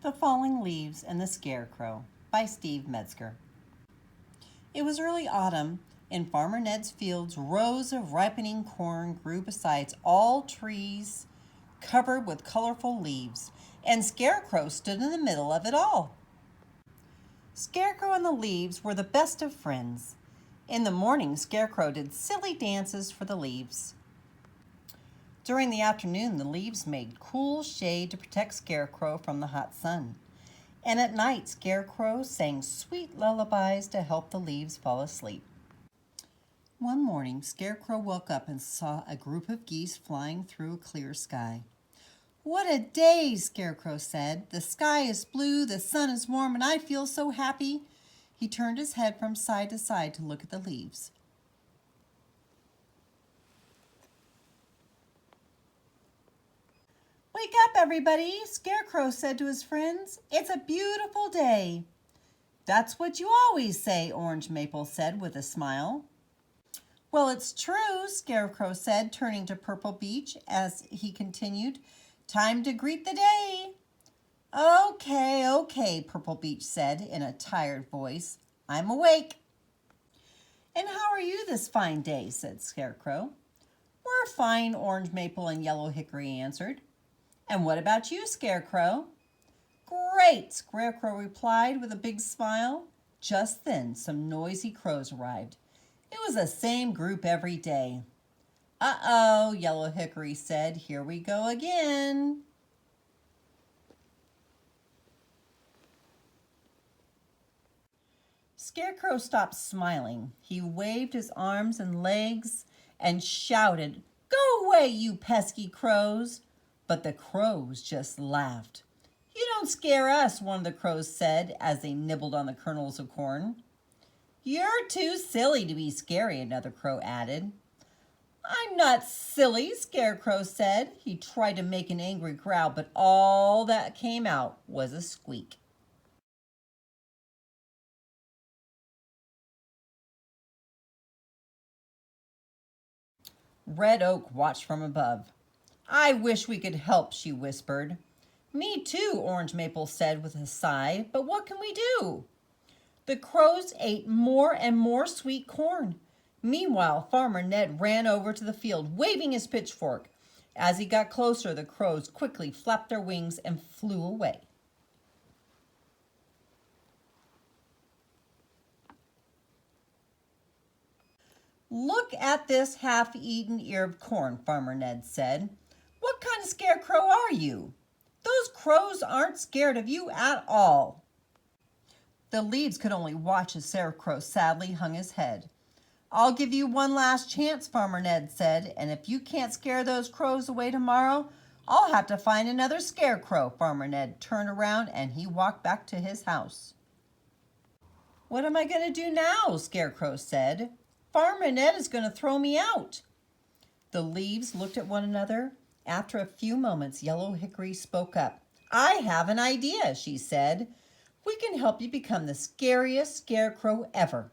The Falling Leaves and the Scarecrow by Steve Metzger. It was early autumn. In Farmer Ned's fields, rows of ripening corn grew beside all trees covered with colorful leaves, and Scarecrow stood in the middle of it all. Scarecrow and the leaves were the best of friends. In the morning, Scarecrow did silly dances for the leaves. During the afternoon, the leaves made cool shade to protect Scarecrow from the hot sun. And at night, Scarecrow sang sweet lullabies to help the leaves fall asleep. One morning, Scarecrow woke up and saw a group of geese flying through a clear sky. "What a day," Scarecrow said. "The sky is blue, the sun is warm, and I feel so happy." He turned his head from side to side to look at the leaves. "Wake up, everybody," Scarecrow said to his friends. "It's a beautiful day." "That's what you always say," Orange Maple said with a smile. "Well, it's true," Scarecrow said, turning to Purple Beech as he continued. "Time to greet the day." Okay, Purple Beech said in a tired voice. "I'm awake." "And how are you this fine day?" said Scarecrow. "We're fine," Orange Maple and Yellow Hickory answered. "And what about you, Scarecrow?" "Great," Scarecrow replied with a big smile. Just then, some noisy crows arrived. It was the same group every day. "Uh-oh," Yellow Hickory said. "Here we go again." Scarecrow stopped smiling. He waved his arms and legs and shouted, "Go away, you pesky crows!" But the crows just laughed. "You don't scare us," one of the crows said as they nibbled on the kernels of corn. "You're too silly to be scary," another crow added. "I'm not silly," Scarecrow said. He tried to make an angry growl, but all that came out was a squeak. Red Oak watched from above. "I wish we could help," she whispered. "Me too," Orange Maple said with a sigh, "but what can we do?" The crows ate more and more sweet corn. Meanwhile, Farmer Ned ran over to the field, waving his pitchfork. As he got closer, the crows quickly flapped their wings and flew away. "Look at this half-eaten ear of corn," Farmer Ned said. "What kind of scarecrow are you? Those crows aren't scared of you at all." The leaves could only watch as Scarecrow sadly hung his head. "I'll give you one last chance," Farmer Ned said, "and if you can't scare those crows away tomorrow, I'll have to find another scarecrow." Farmer Ned turned around and he walked back to his house. "What am I going to do now?" Scarecrow said. "Farmer Ned is going to throw me out." The leaves looked at one another. After a few moments, Yellow Hickory spoke up. "I have an idea," she said. "We can help you become the scariest scarecrow ever."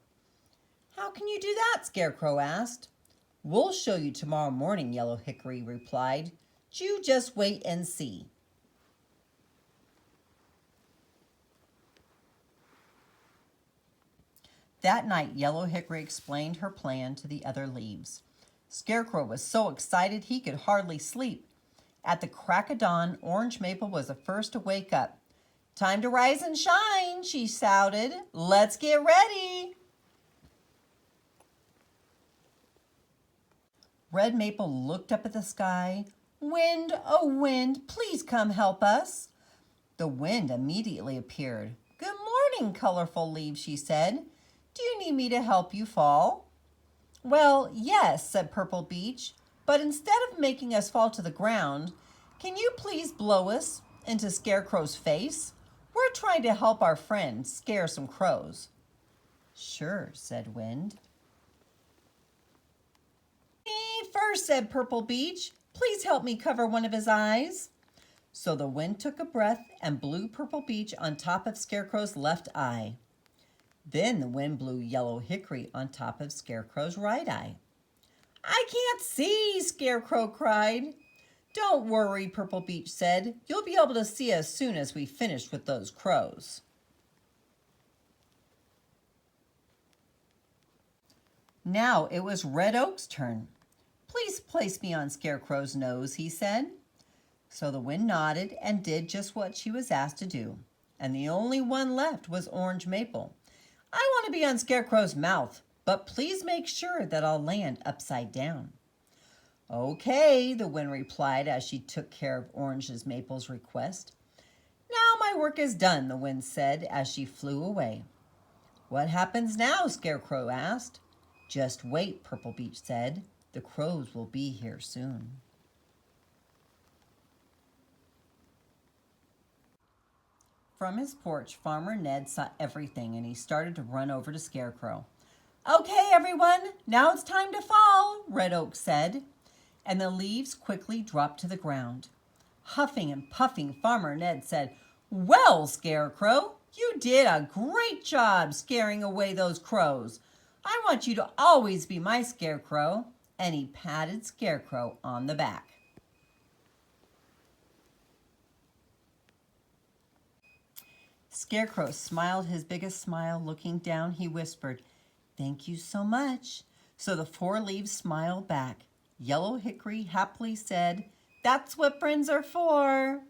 "How can you do that?" Scarecrow asked. "We'll show you tomorrow morning," Yellow Hickory replied. "You just wait and see." That night, Yellow Hickory explained her plan to the other leaves. Scarecrow was so excited he could hardly sleep. At the crack of dawn, Orange Maple was the first to wake up. "Time to rise and shine," she shouted. "Let's get ready." Red Maple looked up at the sky. "Wind, oh wind, please come help us." The wind immediately appeared. "Good morning, colorful leaves," she said. "Do you need me to help you fall?" "Well, yes," said Purple Beech, "but instead of making us fall to the ground, can you please blow us into Scarecrow's face? We're trying to help our friend scare some crows." "Sure," said Wind. "Me first," said Purple Beech. "Please help me cover one of his eyes." So the wind took a breath and blew Purple Beech on top of Scarecrow's left eye. Then the wind blew Yellow Hickory on top of Scarecrow's right eye. "I can't see," Scarecrow cried. Don't worry, Purple Beech said. You'll be able to see us soon as we finish with those crows. Now it was Red Oak's turn. Please place me on Scarecrow's nose, he said. So the wind nodded and did just what she was asked to do. And the only one left was Orange Maple. I want to be on Scarecrow's mouth, but please make sure that I'll land upside down. Okay, the wind replied as she took care of Orange Maple's request. Now my work is done, the wind said as she flew away. What happens now? Scarecrow asked. Just wait, Purple Beech said. The crows will be here soon. From his porch, Farmer Ned saw everything and he started to run over to Scarecrow. Okay, everyone, now it's time to fall, Red Oak said, and the leaves quickly dropped to the ground. Huffing and puffing, Farmer Ned said, Well, Scarecrow, you did a great job scaring away those crows. I want you to always be my Scarecrow, and he patted Scarecrow on the back. Scarecrow smiled his biggest smile. Looking down, he whispered, Thank you so much. So the 4 leaves smiled back. Yellow Hickory happily said, That's what friends are for.